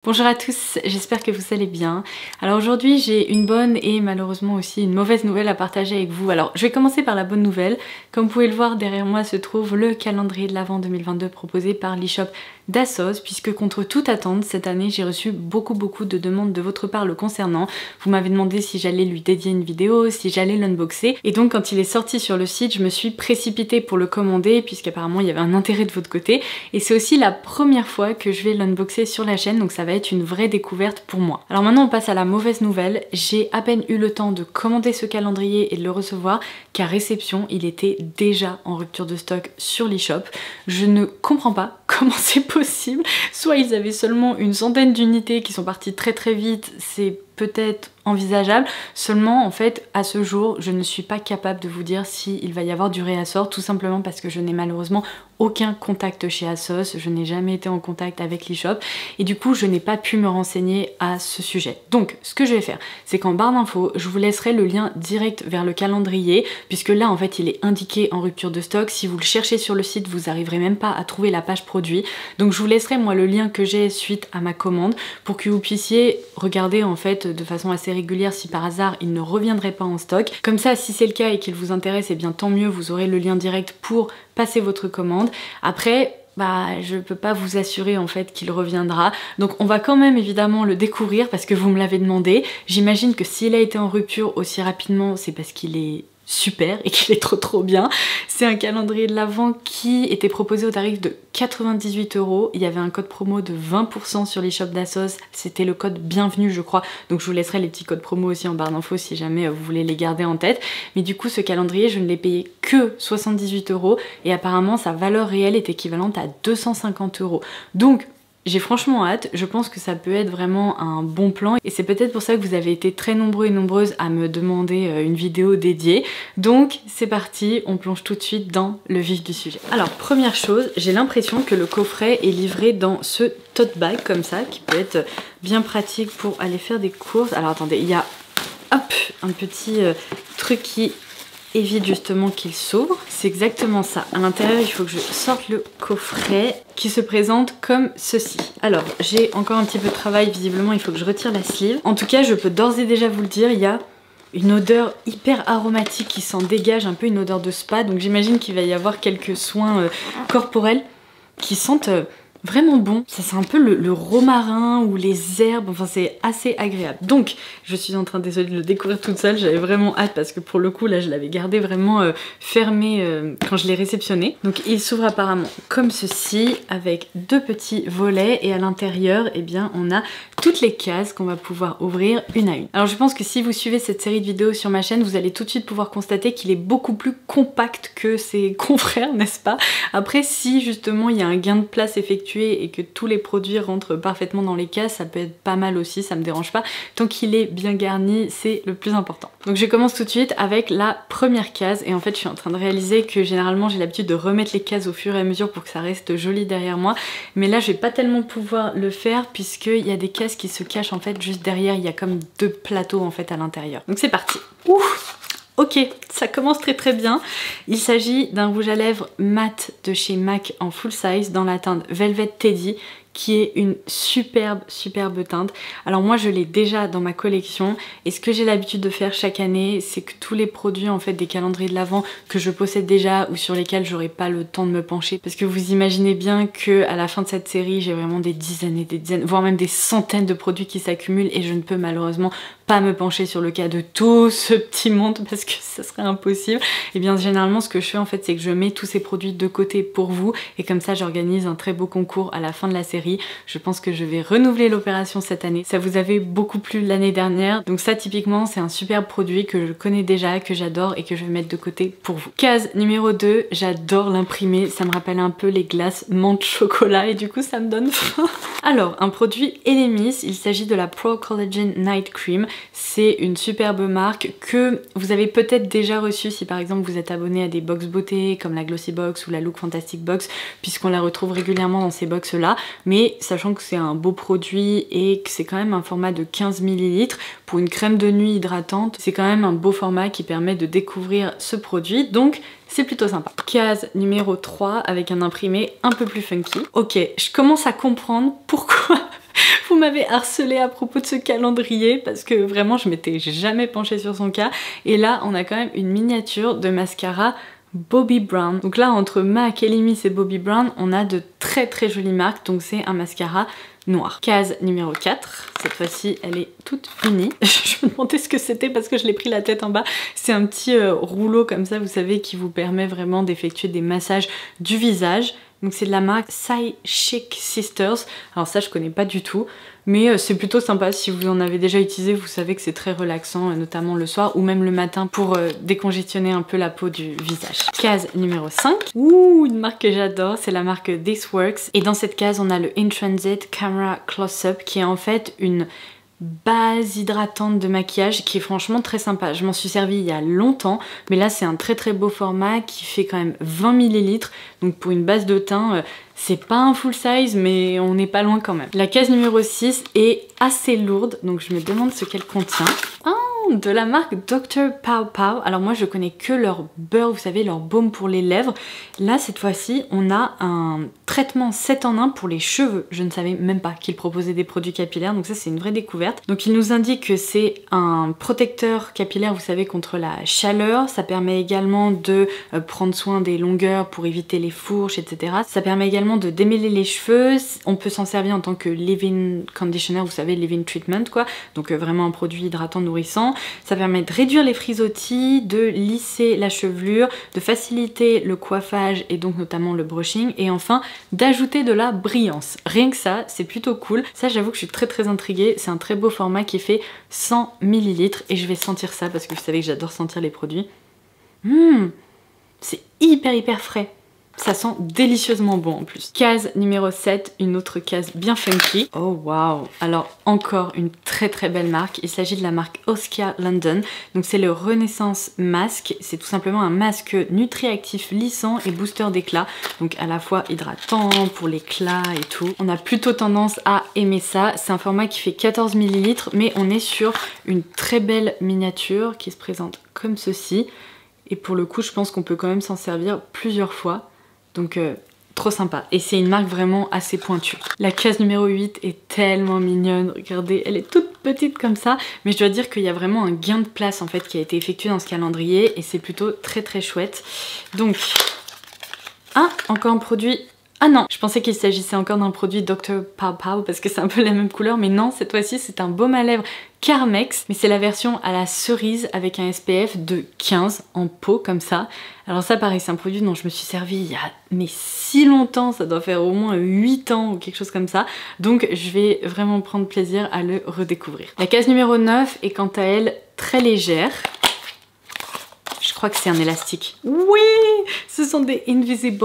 Bonjour à tous, j'espère que vous allez bien. Alors aujourd'hui j'ai une bonne et malheureusement aussi une mauvaise nouvelle à partager avec vous. Alors je vais commencer par la bonne nouvelle. Comme vous pouvez le voir, derrière moi se trouve le calendrier de l'Avent 2022 proposé par l'e-shop d'Assos, puisque contre toute attente cette année j'ai reçu beaucoup de demandes de votre part le concernant. Vous m'avez demandé si j'allais lui dédier une vidéo, si j'allais l'unboxer, et donc quand il est sorti sur le site je me suis précipitée pour le commander puisqu'apparemment il y avait un intérêt de votre côté, et c'est aussi la première fois que je vais l'unboxer sur la chaîne, donc ça va être une vraie découverte pour moi. Alors maintenant on passe à la mauvaise nouvelle. J'ai à peine eu le temps de commander ce calendrier et de le recevoir qu'à réception il était déjà en rupture de stock sur l'e-shop. Je ne comprends pas comment c'est possible. Soit ils avaient seulement une centaine d'unités qui sont parties très vite, c'est peut-être envisageable, seulement en fait à ce jour je ne suis pas capable de vous dire s'il va y avoir du réassort, tout simplement parce que je n'ai malheureusement aucun contact chez Assos, je n'ai jamais été en contact avec l'e-shop et du coup je n'ai pas pu me renseigner à ce sujet. Donc ce que je vais faire, c'est qu'en barre d'infos je vous laisserai le lien direct vers le calendrier, puisque là en fait il est indiqué en rupture de stock. Si vous le cherchez sur le site vous n'arriverez même pas à trouver la page produit, donc je vous laisserai moi le lien que j'ai suite à ma commande pour que vous puissiez regarder en fait de façon assez régulière si par hasard il ne reviendrait pas en stock. Comme ça si c'est le cas et qu'il vous intéresse, et bien tant mieux, vous aurez le lien direct pour passer votre commande. Après je peux pas vous assurer en fait qu'il reviendra, donc on va quand même évidemment le découvrir parce que vous me l'avez demandé. J'imagine que s'il a été en rupture aussi rapidement c'est parce qu'il est super et qu'il est trop bien. C'est un calendrier de l'Avent qui était proposé au tarif de 98 €. Il y avait un code promo de 20% sur l'e-shop d'Assos, c'était le code bienvenue je crois, donc je vous laisserai les petits codes promo aussi en barre d'infos si jamais vous voulez les garder en tête. Mais du coup ce calendrier je ne l'ai payé que 78 € et apparemment sa valeur réelle est équivalente à 250 €. Donc j'ai franchement hâte, je pense que ça peut être vraiment un bon plan et c'est peut-être pour ça que vous avez été très nombreux et nombreuses à me demander une vidéo dédiée. Donc c'est parti, on plonge tout de suite dans le vif du sujet. Alors première chose, j'ai l'impression que le coffret est livré dans ce tote bag comme ça, qui peut être bien pratique pour aller faire des courses. Alors attendez, il y a hop, un petit truc qui évite justement qu'il s'ouvre, c'est exactement ça. À l'intérieur il faut que je sorte le coffret qui se présente comme ceci. Alors j'ai encore un petit peu de travail, visiblement il faut que je retire la sleeve. En tout cas je peux d'ores et déjà vous le dire, il y a une odeur hyper aromatique qui s'en dégage, un peu une odeur de spa, donc j'imagine qu'il va y avoir quelques soins corporels qui sentent vraiment bon. Ça sent un peu le romarin ou les herbes, enfin c'est assez agréable. Donc je suis en train, désolée de le découvrir toute seule, j'avais vraiment hâte parce que pour le coup là je l'avais gardé vraiment fermé quand je l'ai réceptionné. Donc il s'ouvre apparemment comme ceci avec deux petits volets et à l'intérieur eh bien on a toutes les cases qu'on va pouvoir ouvrir une à une. Alors je pense que si vous suivez cette série de vidéos sur ma chaîne vous allez tout de suite pouvoir constater qu'il est beaucoup plus compact que ses confrères, n'est-ce pas? Après si justement il y a un gain de place effectué et que tous les produits rentrent parfaitement dans les cases, ça peut être pas mal aussi, ça me dérange pas. Tant qu'il est bien garni, c'est le plus important. Donc je commence tout de suite avec la première case et en fait je suis en train de réaliser que généralement j'ai l'habitude de remettre les cases au fur et à mesure pour que ça reste joli derrière moi, mais là je vais pas tellement pouvoir le faire puisqu'il y a des cases qui se cachent en fait juste derrière, il y a comme deux plateaux en fait à l'intérieur. Donc c'est parti. Ouh. Ok, ça commence très bien. Il s'agit d'un rouge à lèvres mat de chez MAC en full size dans la teinte Velvet Teddy, qui est une superbe teinte. Alors moi je l'ai déjà dans ma collection et ce que j'ai l'habitude de faire chaque année c'est que tous les produits en fait des calendriers de l'Avent que je possède déjà ou sur lesquels j'aurai pas le temps de me pencher, parce que vous imaginez bien que à la fin de cette série j'ai vraiment des dizaines et des dizaines voire même des centaines de produits qui s'accumulent et je ne peux malheureusement pas me pencher sur le cas de tout ce petit monde parce que ça serait impossible. Et bien généralement ce que je fais en fait c'est que je mets tous ces produits de côté pour vous et comme ça j'organise un très beau concours à la fin de la série. Je pense que je vais renouveler l'opération cette année. Ça vous avait beaucoup plu l'année dernière, donc ça typiquement c'est un super produit que je connais déjà, que j'adore et que je vais mettre de côté pour vous. Case numéro 2, j'adore l'imprimer, ça me rappelle un peu les glaces menthe chocolat et du coup ça me donne faim. Alors un produit Elemis, il s'agit de la Pro Collagen Night Cream. C'est une superbe marque que vous avez peut-être déjà reçue si par exemple vous êtes abonné à des box beauté comme la Glossy Box ou la Look Fantastic Box, puisqu'on la retrouve régulièrement dans ces box là. Mais sachant que c'est un beau produit et que c'est quand même un format de 15 ml pour une crème de nuit hydratante, c'est quand même un beau format qui permet de découvrir ce produit, donc c'est plutôt sympa. Case numéro 3 avec un imprimé un peu plus funky. Ok, je commence à comprendre pourquoi Vous m'avez harcelé à propos de ce calendrier parce que vraiment je m'étais jamais penchée sur son cas. Et là on a quand même une miniature de mascara Bobbi Brown. Donc là entre MAC, Elemis et Bobbi Brown on a de très jolies marques. Donc c'est un mascara noir. Case numéro 4, cette fois-ci elle est toute unie. Je me demandais ce que c'était parce que je l'ai pris la tête en bas. C'est un petit rouleau comme ça vous savez qui vous permet vraiment d'effectuer des massages du visage. Donc c'est de la marque Sai Chic Sisters. Alors ça je connais pas du tout, mais c'est plutôt sympa. Si vous en avez déjà utilisé, vous savez que c'est très relaxant, notamment le soir ou même le matin pour décongestionner un peu la peau du visage. Case numéro 5. Ouh, une marque que j'adore, c'est la marque This Works. Et dans cette case, on a le In Transit Camera Close-Up qui est en fait une base hydratante de maquillage qui est franchement très sympa. Je m'en suis servie il y a longtemps, mais là c'est un très beau format qui fait quand même 20 ml. Donc pour une base de teint, c'est pas un full size, mais on n'est pas loin quand même. La case numéro 6 est assez lourde, donc je me demande ce qu'elle contient. Oh, de la marque Dr. Pow Pow. Alors moi je connais que leur beurre, vous savez, leur baume pour les lèvres. Là cette fois-ci on a un traitement 7 en 1 pour les cheveux. Je ne savais même pas qu'ils proposaient des produits capillaires, donc ça c'est une vraie découverte. Donc il nous indique que c'est un protecteur capillaire, vous savez, contre la chaleur. Ça permet également de prendre soin des longueurs pour éviter les fourches, etc. Ça permet également de démêler les cheveux. On peut s'en servir en tant que leave-in conditioner, vous savez, leave-in treatment quoi. Donc vraiment un produit hydratant nourrissant. Ça permet de réduire les frisottis, de lisser la chevelure, de faciliter le coiffage et donc notamment le brushing, et enfin d'ajouter de la brillance. Rien que ça, c'est plutôt cool. Ça j'avoue que je suis très intriguée. C'est un très beau format qui fait 100 ml et je vais sentir ça parce que vous savez que j'adore sentir les produits. C'est hyper frais. Ça sent délicieusement bon en plus. Case numéro 7, une autre case bien funky. Oh waouh! Alors encore une très belle marque. Il s'agit de la marque Oskia London. Donc c'est le Renaissance Mask. C'est tout simplement un masque nutriactif lissant et booster d'éclat. Donc à la fois hydratant pour l'éclat et tout. On a plutôt tendance à aimer ça. C'est un format qui fait 14 ml, mais on est sur une très belle miniature qui se présente comme ceci. Et pour le coup, je pense qu'on peut quand même s'en servir plusieurs fois. Donc trop sympa. Et c'est une marque vraiment assez pointue. La case numéro 8 est tellement mignonne. Regardez, elle est toute petite comme ça. Mais je dois dire qu'il y a vraiment un gain de place en fait qui a été effectué dans ce calendrier. Et c'est plutôt très chouette. Donc, encore un produit. Ah non, je pensais qu'il s'agissait encore d'un produit Dr. Pow Pow parce que c'est un peu la même couleur, mais non, cette fois-ci c'est un baume à lèvres Carmex, mais c'est la version à la cerise avec un SPF de 15 en pot comme ça. Alors ça pareil, c'est un produit dont je me suis servie il y a mais si longtemps, ça doit faire au moins 8 ans ou quelque chose comme ça, donc je vais vraiment prendre plaisir à le redécouvrir. La case numéro 9 est quant à elle très légère. Je crois que c'est un élastique. Oui, ce sont des Invisible.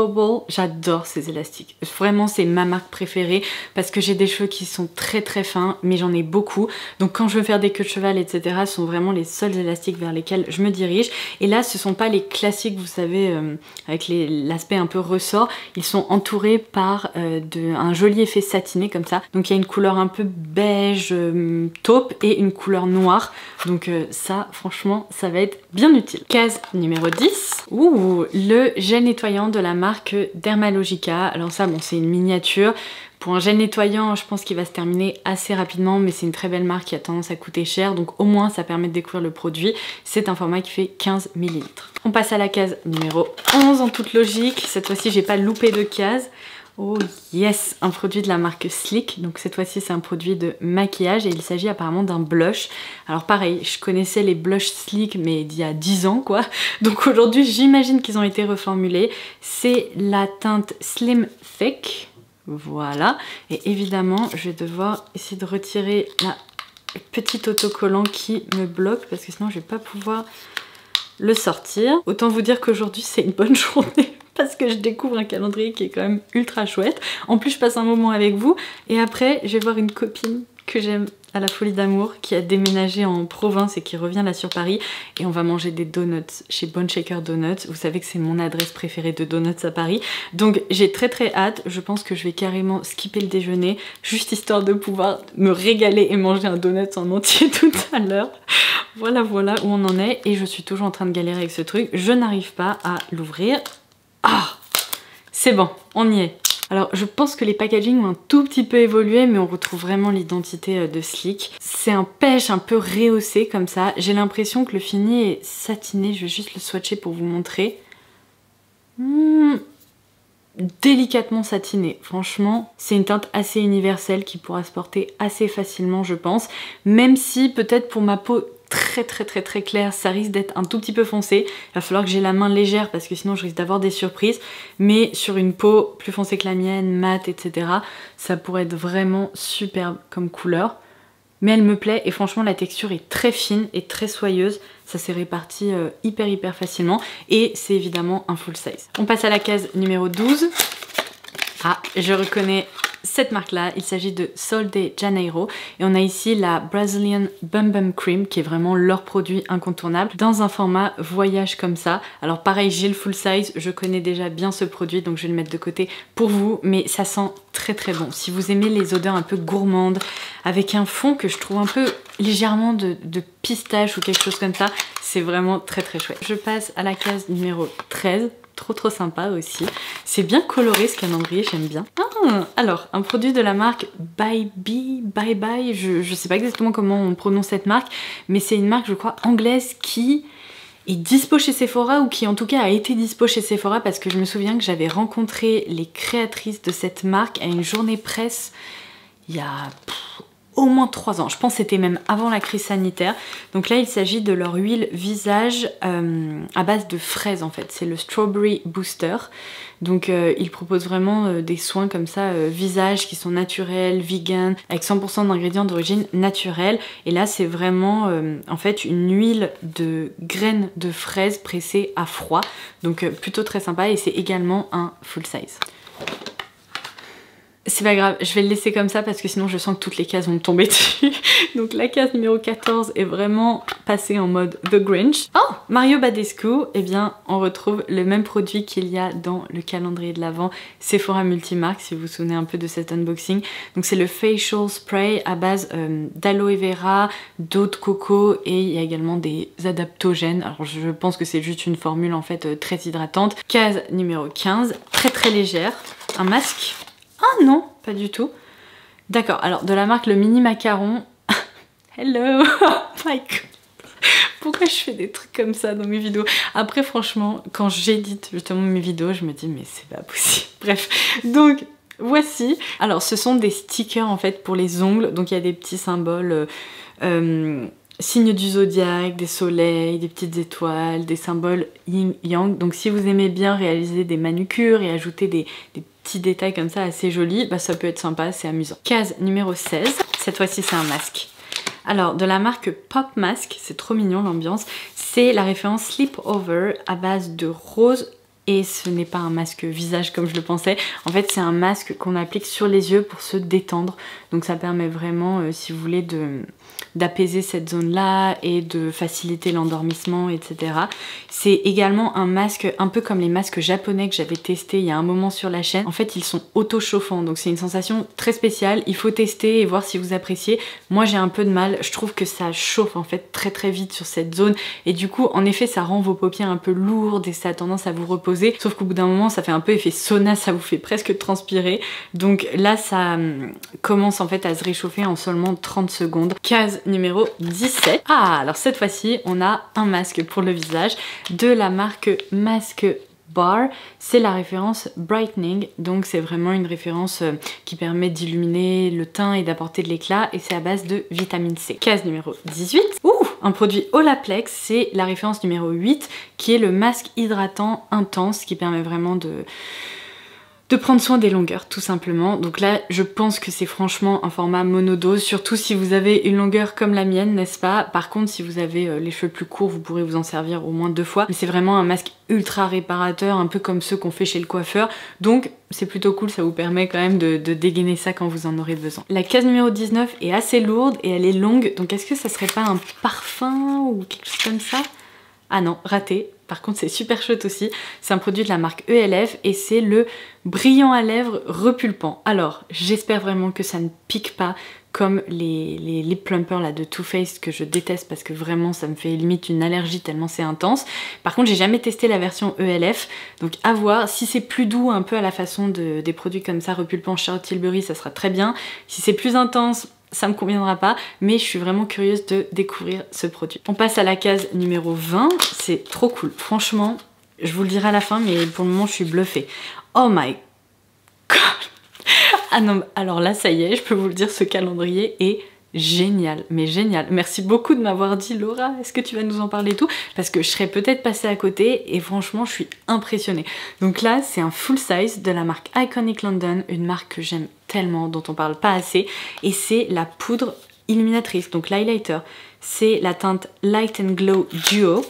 J'adore ces élastiques. Vraiment, c'est ma marque préférée parce que j'ai des cheveux qui sont très très fins, mais j'en ai beaucoup. Donc quand je veux faire des queues de cheval, etc., ce sont vraiment les seuls élastiques vers lesquels je me dirige. Et là, ce sont pas les classiques, vous savez, avec l'aspect un peu ressort. Ils sont entourés par un joli effet satiné comme ça. Donc il y a une couleur un peu beige, taupe et une couleur noire. Donc ça, franchement, ça va être bien utile. Case numéro 10. Ouh, le gel nettoyant de la marque Dermalogica. Alors ça, bon, c'est une miniature. Pour un gel nettoyant, je pense qu'il va se terminer assez rapidement, mais c'est une très belle marque qui a tendance à coûter cher, donc au moins ça permet de découvrir le produit. C'est un format qui fait 15 ml. On passe à la case numéro 11 en toute logique. Cette fois-ci, j'ai pas loupé de case. Oh yes, un produit de la marque Sleek. Donc cette fois-ci c'est un produit de maquillage et il s'agit apparemment d'un blush. Alors pareil, je connaissais les blushs Sleek mais d'il y a 10 ans quoi. Donc aujourd'hui j'imagine qu'ils ont été reformulés. C'est la teinte Slim Thick. Voilà. Et évidemment je vais devoir essayer de retirer la petite autocollant qui me bloque parce que sinon je vais pas pouvoir le sortir. Autant vous dire qu'aujourd'hui c'est une bonne journée. Parce que je découvre un calendrier qui est quand même ultra chouette. En plus je passe un moment avec vous et après je vais voir une copine que j'aime à la folie d'amour qui a déménagé en province et qui revient là sur Paris et on va manger des donuts chez Bone Shaker Donuts. Vous savez que c'est mon adresse préférée de donuts à Paris. Donc j'ai très hâte. Je pense que je vais carrément skipper le déjeuner juste histoire de pouvoir me régaler et manger un donut en entier tout à l'heure. Voilà où on en est et je suis toujours en train de galérer avec ce truc. Je n'arrive pas à l'ouvrir. Ah, c'est bon, on y est. Alors je pense que les packaging ont un tout petit peu évolué, mais on retrouve vraiment l'identité de Sleek. C'est un pêche un peu rehaussé comme ça. J'ai l'impression que le fini est satiné, je vais juste le swatcher pour vous montrer. Délicatement satiné, franchement c'est une teinte assez universelle qui pourra se porter assez facilement je pense, même si peut-être pour ma peau très claire ça risque d'être un tout petit peu foncé, il va falloir que j'ai la main légère parce que sinon je risque d'avoir des surprises, mais sur une peau plus foncée que la mienne, mate etc, ça pourrait être vraiment superbe comme couleur. Mais elle me plaît et franchement la texture est très fine et très soyeuse, ça s'est réparti hyper facilement et c'est évidemment un full size. On passe à la case numéro 12. Ah, je reconnais cette marque là, il s'agit de Sol de Janeiro et on a ici la Brazilian Bum Bum Cream qui est vraiment leur produit incontournable dans un format voyage comme ça. Alors pareil, j'ai le full size, je connais déjà bien ce produit donc je vais le mettre de côté pour vous, mais ça sent très bon. Si vous aimez les odeurs un peu gourmandes avec un fond que je trouve un peu légèrement de pistache ou quelque chose comme ça, c'est vraiment très chouette. Je passe à la case numéro 13. Trop sympa aussi. C'est bien coloré ce calendrier, j'aime bien. Ah, alors, un produit de la marque Bye Bye, je sais pas exactement comment on prononce cette marque, mais c'est une marque, je crois, anglaise qui est dispo chez Sephora ou qui en tout cas a été dispo chez Sephora parce que je me souviens que j'avais rencontré les créatrices de cette marque à une journée presse il y a au moins 3 ans, je pense que c'était même avant la crise sanitaire. Donc là il s'agit de leur huile visage à base de fraises en fait, c'est le Strawberry Booster. Donc ils proposent vraiment des soins comme ça, visage qui sont naturels, vegan, avec 100% d'ingrédients d'origine naturelle. Et là c'est vraiment en fait une huile de graines de fraises pressées à froid. Donc plutôt très sympa et c'est également un full size. C'est pas grave, je vais le laisser comme ça parce que sinon je sens que toutes les cases vont me tomber dessus. Donc la case numéro 14 est vraiment passée en mode The Grinch. Oh, Mario Badescu, eh bien on retrouve le même produit qu'il y a dans le calendrier de l'Avent Sephora Multimarque, si vous vous souvenez un peu de cet unboxing. Donc c'est le Facial Spray à base d'aloe vera, d'eau de coco et il y a également des adaptogènes. Alors je pense que c'est juste une formule en fait très hydratante. Case numéro 15, très légère, un masque. Ah non, pas du tout. D'accord, alors de la marque Le Mini Macaron. Hello. My God. Pourquoi je fais des trucs comme ça dans mes vidéos? Après franchement, quand j'édite justement mes vidéos, je me dis mais c'est pas possible. Bref, donc voici. Alors ce sont des stickers en fait pour les ongles. Donc il y a des petits symboles signes du zodiaque, des soleils, des petites étoiles, des symboles yin-yang. Donc si vous aimez bien réaliser des manucures et ajouter des petits détails comme ça assez jolis, bah ça peut être sympa, c'est amusant. Case numéro 16, cette fois-ci c'est un masque. Alors de la marque Pop Mask, c'est trop mignon l'ambiance, c'est la référence Sleepover à base de rose. Et ce n'est pas un masque visage comme je le pensais, en fait c'est un masque qu'on applique sur les yeux pour se détendre. Donc ça permet vraiment, si vous voulez, d'apaiser cette zone là et de faciliter l'endormissement, etc. C'est également un masque un peu comme les masques japonais que j'avais testé il y a un moment sur la chaîne. En fait ils sont auto-chauffants, donc c'est une sensation très spéciale, il faut tester et voir si vous appréciez. Moi j'ai un peu de mal, je trouve que ça chauffe en fait très vite sur cette zone et du coup en effet ça rend vos paupières un peu lourdes et ça a tendance à vous reposer. Sauf qu'au bout d'un moment ça fait un peu effet sauna, ça vous fait presque transpirer. Donc là ça commence en fait à se réchauffer en seulement 30 secondes. Case numéro 17. Ah, alors cette fois-ci on a un masque pour le visage de la marque Mask Bar, c'est la référence Brightening, donc c'est vraiment une référence qui permet d'illuminer le teint et d'apporter de l'éclat et c'est à base de vitamine C. Case numéro 18. Ouh, un produit Olaplex, c'est la référence numéro 8 qui est le masque hydratant intense qui permet vraiment de prendre soin des longueurs tout simplement. Donc là je pense que c'est franchement un format monodose, surtout si vous avez une longueur comme la mienne, n'est-ce pas? Par contre si vous avez les cheveux plus courts vous pourrez vous en servir au moins 2 fois. Mais c'est vraiment un masque ultra réparateur, un peu comme ceux qu'on fait chez le coiffeur. Donc c'est plutôt cool, ça vous permet quand même de dégainer ça quand vous en aurez besoin. La case numéro 19 est assez lourde et elle est longue, donc est-ce que ça serait pas un parfum ou quelque chose comme ça? Ah non, raté. Par contre c'est super chouette aussi, c'est un produit de la marque ELF et c'est le brillant à lèvres repulpant. Alors j'espère vraiment que ça ne pique pas comme les lip plumpers là de Too Faced que je déteste parce que vraiment ça me fait limite une allergie tellement c'est intense. Par contre j'ai jamais testé la version ELF, donc à voir. Si c'est plus doux un peu à la façon des produits comme ça repulpant Charlotte Tilbury, ça sera très bien. Si c'est plus intense, ça me conviendra pas, mais je suis vraiment curieuse de découvrir ce produit. On passe à la case numéro 20, c'est trop cool. Franchement, je vous le dirai à la fin, mais pour le moment je suis bluffée. Oh my god. Ah non, alors là ça y est, je peux vous le dire, ce calendrier est génial, mais génial. Merci beaucoup de m'avoir dit Laura, est-ce que tu vas nous en parler et tout? Parce que je serais peut-être passée à côté et franchement je suis impressionnée. Donc là c'est un full size de la marque Iconic London, une marque que j'aime tellement, dont on parle pas assez, et c'est la poudre illuminatrice, donc l'highlighter. C'est la teinte Light and Glow Duo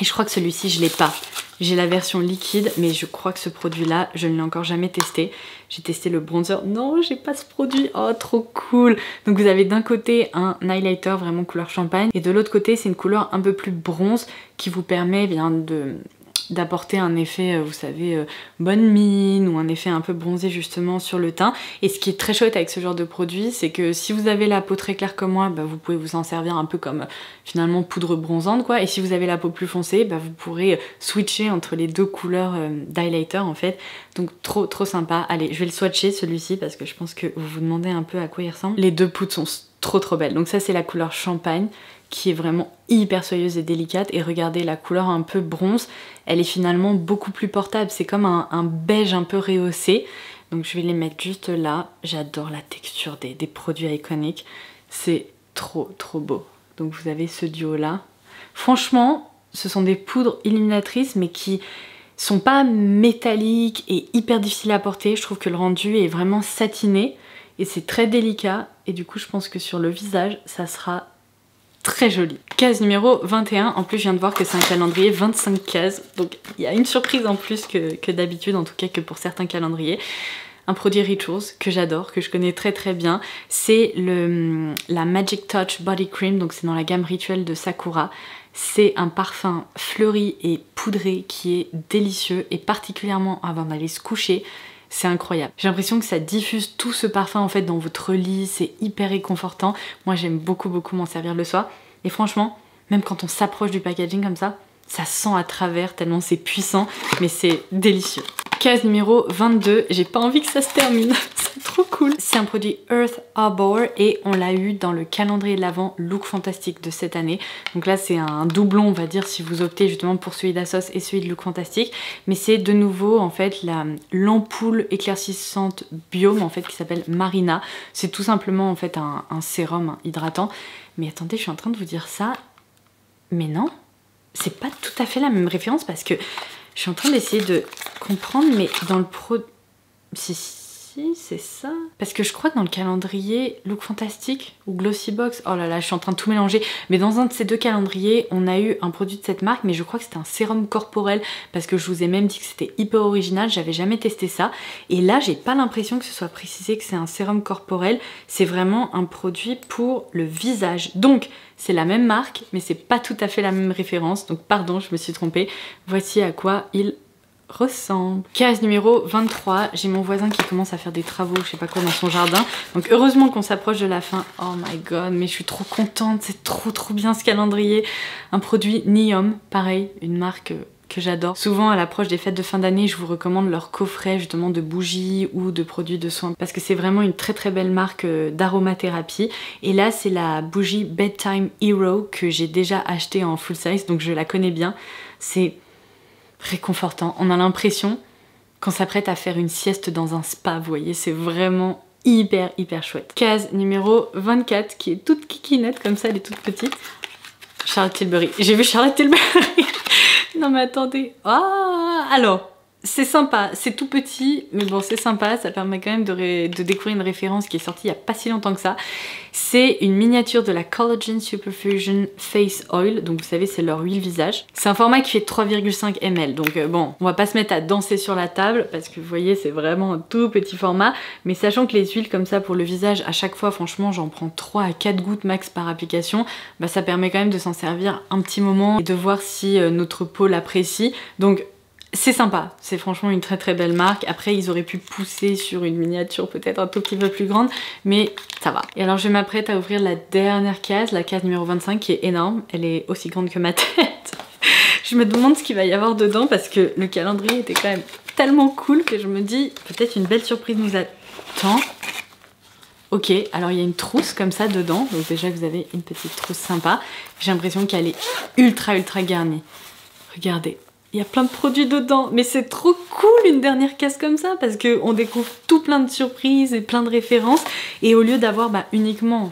et je crois que celui-ci je l'ai pas. J'ai la version liquide, mais je crois que ce produit-là, je ne l'ai encore jamais testé. J'ai testé le bronzer. Non, j'ai pas ce produit. Oh, trop cool. Donc vous avez d'un côté un highlighter vraiment couleur champagne, et de l'autre côté, c'est une couleur un peu plus bronze qui vous permet bien d'apporter un effet, vous savez, bonne mine, ou un effet un peu bronzé justement sur le teint. Et ce qui est très chouette avec ce genre de produit, c'est que si vous avez la peau très claire comme moi, bah, vous pouvez vous en servir un peu comme finalement poudre bronzante quoi. Et si vous avez la peau plus foncée, bah, vous pourrez switcher entre les deux couleurs d'highlighter en fait. Donc trop trop sympa. Allez, je vais le swatcher celui-ci parce que je pense que vous vous demandez un peu à quoi il ressemble. Les deux poudres sont trop trop belles. Donc ça c'est la couleur champagne, qui est vraiment hyper soyeuse et délicate, et regardez la couleur un peu bronze, elle est finalement beaucoup plus portable, c'est comme un beige un peu rehaussé. Donc je vais les mettre juste là. J'adore la texture des produits Iconic, c'est trop trop beau. Donc vous avez ce duo là. Franchement ce sont des poudres illuminatrices mais qui sont pas métalliques et hyper difficiles à porter. Je trouve que le rendu est vraiment satiné et c'est très délicat, et du coup je pense que sur le visage ça sera très joli. Case numéro 21, en plus je viens de voir que c'est un calendrier 25 cases, donc il y a une surprise en plus que d'habitude, en tout cas que pour certains calendriers. Un produit Rituals que j'adore, que je connais très très bien, c'est la Magic Touch Body Cream, donc c'est dans la gamme Rituel de Sakura. C'est un parfum fleuri et poudré qui est délicieux, et particulièrement avant d'aller se coucher, c'est incroyable. J'ai l'impression que ça diffuse tout ce parfum en fait dans votre lit, c'est hyper réconfortant. Moi j'aime beaucoup beaucoup m'en servir le soir. Et franchement, même quand on s'approche du packaging comme ça sent à travers tellement c'est puissant, mais c'est délicieux. Case numéro 22, j'ai pas envie que ça se termine, c'est trop cool. C'est un produit Earth Arbor et on l'a eu dans le calendrier de l'Avent Look Fantastique de cette année. Donc là c'est un doublon on va dire si vous optez justement pour celui d'Assos et celui de Look Fantastique. Mais c'est de nouveau en fait l'ampoule éclaircissante Biome en fait qui s'appelle Marina. C'est tout simplement en fait un sérum hydratant. Mais attendez, je suis en train de vous dire ça, mais non, c'est pas tout à fait la même référence parce que je suis en train d'essayer de comprendre, mais dans le si, c'est ça. Parce que je crois que dans le calendrier Look Fantastique ou Glossybox, oh là là, je suis en train de tout mélanger. Mais dans un de ces deux calendriers, on a eu un produit de cette marque, mais je crois que c'était un sérum corporel, parce que je vous ai même dit que c'était hyper original, j'avais jamais testé ça. Et là, j'ai pas l'impression que ce soit précisé que c'est un sérum corporel, c'est vraiment un produit pour le visage. Donc, c'est la même marque, mais c'est pas tout à fait la même référence, donc pardon, je me suis trompée. Voici à quoi il ressemble. Case numéro 23, j'ai mon voisin qui commence à faire des travaux, je sais pas quoi, dans son jardin. Donc heureusement qu'on s'approche de la fin. Oh my god, mais je suis trop contente, c'est trop bien ce calendrier. Un produit Niom, pareil, une marque que j'adore. Souvent à l'approche des fêtes de fin d'année, je vous recommande leur coffret justement de bougies ou de produits de soins parce que c'est vraiment une très belle marque d'aromathérapie. Et là c'est la bougie Bedtime Hero que j'ai déjà achetée en full size, donc je la connais bien. C'est réconfortant, on a l'impression qu'on s'apprête à faire une sieste dans un spa, vous voyez, c'est vraiment hyper chouette. Case numéro 24 qui est toute kikinette comme ça, elle est toute petite. Charlotte Tilbury, j'ai vu Charlotte Tilbury. Non mais attendez, ah, alors c'est sympa, c'est tout petit, mais bon c'est sympa, ça permet quand même de découvrir une référence qui est sortie il n'y a pas si longtemps que ça. C'est une miniature de la Collagen Superfusion Face Oil, donc vous savez c'est leur huile visage. C'est un format qui fait 3,5 ml, donc bon, on va pas se mettre à danser sur la table, parce que vous voyez c'est vraiment un tout petit format, mais sachant que les huiles comme ça pour le visage, à chaque fois franchement j'en prends 3 à 4 gouttes max par application, bah ça permet quand même de s'en servir un petit moment et de voir si notre peau l'apprécie. Donc c'est sympa, c'est franchement une très très belle marque. Après ils auraient pu pousser sur une miniature peut-être un tout petit peu plus grande, mais ça va. Et alors je m'apprête à ouvrir la dernière case, la case numéro 25 qui est énorme, elle est aussi grande que ma tête. Je me demande ce qu'il va y avoir dedans parce que le calendrier était quand même tellement cool que je me dis peut-être une belle surprise nous attend. Ok, alors il y a une trousse comme ça dedans, donc déjà vous avez une petite trousse sympa. J'ai l'impression qu'elle est ultra garnie. Regardez. Il y a plein de produits dedans, mais c'est trop cool une dernière case comme ça parce qu'on découvre tout plein de surprises et plein de références, et au lieu d'avoir uniquement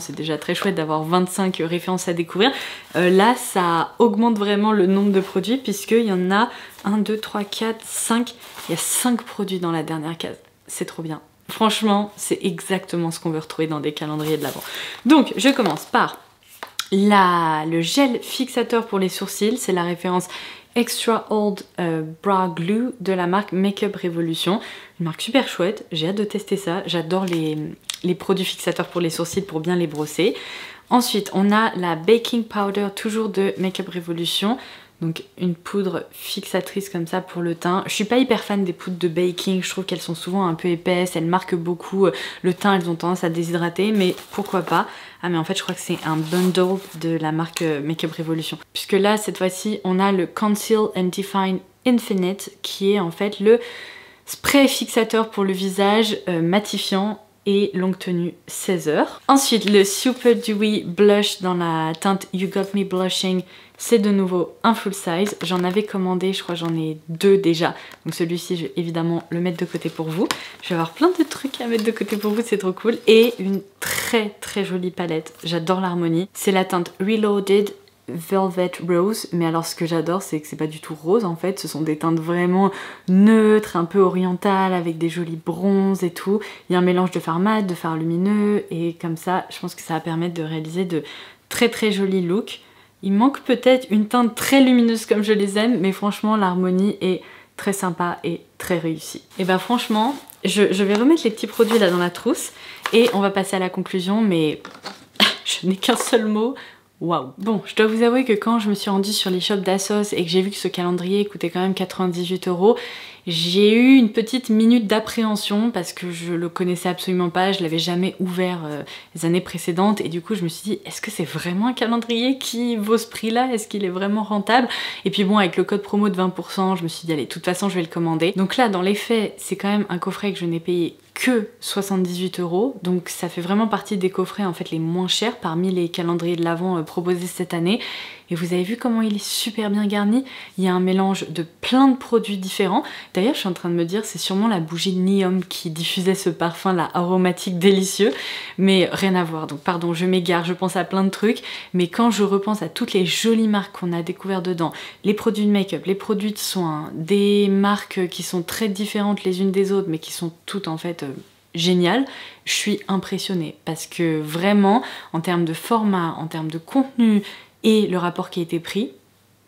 c'est déjà très chouette d'avoir 25 références à découvrir, là ça augmente vraiment le nombre de produits puisqu'il y en a 1, 2, 3, 4, 5, il y a 5 produits dans la dernière case, c'est trop bien. Franchement, c'est exactement ce qu'on veut retrouver dans des calendriers de l'Avent. Donc je commence par le gel fixateur pour les sourcils, c'est la référence Extra Old Brow Glue de la marque Makeup Revolution. Une marque super chouette, j'ai hâte de tester ça. J'adore les produits fixateurs pour les sourcils pour bien les brosser. Ensuite, on a la Baking Powder, toujours de Makeup Revolution. Donc une poudre fixatrice comme ça pour le teint. Je suis pas hyper fan des poudres de baking, je trouve qu'elles sont souvent un peu épaisses, elles marquent beaucoup le teint, elles ont tendance à déshydrater, mais pourquoi pas. Ah mais en fait je crois que c'est un bundle de la marque Makeup Revolution. Puisque là cette fois-ci on a le Conceal and Define Infinite qui est en fait le spray fixateur pour le visage matifiant et longue tenue 16 heures. Ensuite le Super Dewy Blush dans la teinte You Got Me Blushing, c'est de nouveau un full size. J'en avais commandé, je crois j'en ai 2 déjà. Donc celui-ci je vais évidemment le mettre de côté pour vous. Je vais avoir plein de trucs à mettre de côté pour vous, c'est trop cool. Et une très jolie palette, j'adore l'harmonie. C'est la teinte Reloaded Velvet Rose, mais alors ce que j'adore c'est que c'est pas du tout rose en fait, ce sont des teintes vraiment neutres, un peu orientales avec des jolis bronzes et tout. Il y a un mélange de fard mat, de fard lumineux et comme ça je pense que ça va permettre de réaliser de très jolis looks. Il manque peut-être une teinte très lumineuse comme je les aime, mais franchement l'harmonie est très sympa et très réussie. Et bah franchement je vais remettre les petits produits là dans la trousse et on va passer à la conclusion, mais je n'ai qu'un seul mot. Waouh. Bon, je dois vous avouer que quand je me suis rendue sur les shops d'Assos et que j'ai vu que ce calendrier coûtait quand même 98 €, j'ai eu une petite minute d'appréhension parce que je le connaissais absolument pas, je l'avais jamais ouvert les années précédentes et du coup je me suis dit est-ce que c'est vraiment un calendrier qui vaut ce prix là, est-ce qu'il est vraiment rentable? Et puis bon, avec le code promo de 20%, je me suis dit allez, de toute façon je vais le commander. Donc là dans les faits c'est quand même un coffret que je n'ai payé que 78 €, donc ça fait vraiment partie des coffrets en fait les moins chers parmi les calendriers de l'Avent proposés cette année. Et vous avez vu comment il est super bien garni, il y a un mélange de plein de produits différents. D'ailleurs je suis en train de me dire c'est sûrement la bougie de Neom qui diffusait ce parfum là aromatique délicieux, mais rien à voir, donc pardon je m'égare, je pense à plein de trucs, mais quand je repense à toutes les jolies marques qu'on a découvert dedans, les produits de make-up, les produits de soins, des marques qui sont très différentes les unes des autres mais qui sont toutes en fait géniales, je suis impressionnée parce que vraiment en termes de format, en termes de contenu et le rapport qui a été pris,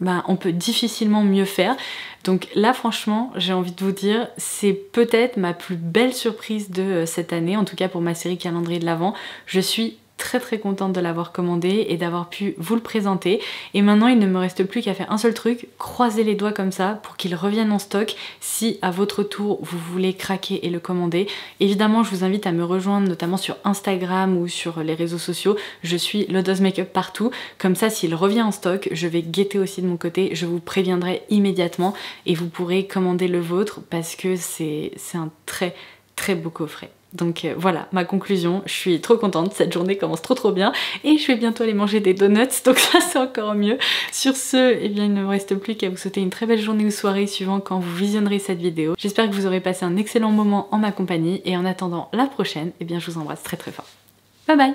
ben, on peut difficilement mieux faire. Donc là franchement j'ai envie de vous dire c'est peut-être ma plus belle surprise de cette année, en tout cas pour ma série calendrier de l'Avent. Je suis très contente de l'avoir commandé et d'avoir pu vous le présenter. Et maintenant il ne me reste plus qu'à faire un seul truc, croiser les doigts comme ça pour qu'il revienne en stock si à votre tour vous voulez craquer et le commander. Évidemment je vous invite à me rejoindre notamment sur Instagram ou sur les réseaux sociaux, je suis Lodos Makeup partout, comme ça s'il revient en stock je vais guetter aussi de mon côté, je vous préviendrai immédiatement et vous pourrez commander le vôtre parce que c'est un très beau coffret. Donc voilà ma conclusion, je suis trop contente, cette journée commence trop bien et je vais bientôt aller manger des donuts, donc ça c'est encore mieux. Sur ce, eh bien il ne me reste plus qu'à vous souhaiter une très belle journée ou soirée suivant quand vous visionnerez cette vidéo. J'espère que vous aurez passé un excellent moment en ma compagnie et en attendant la prochaine, eh bien je vous embrasse très fort. Bye bye.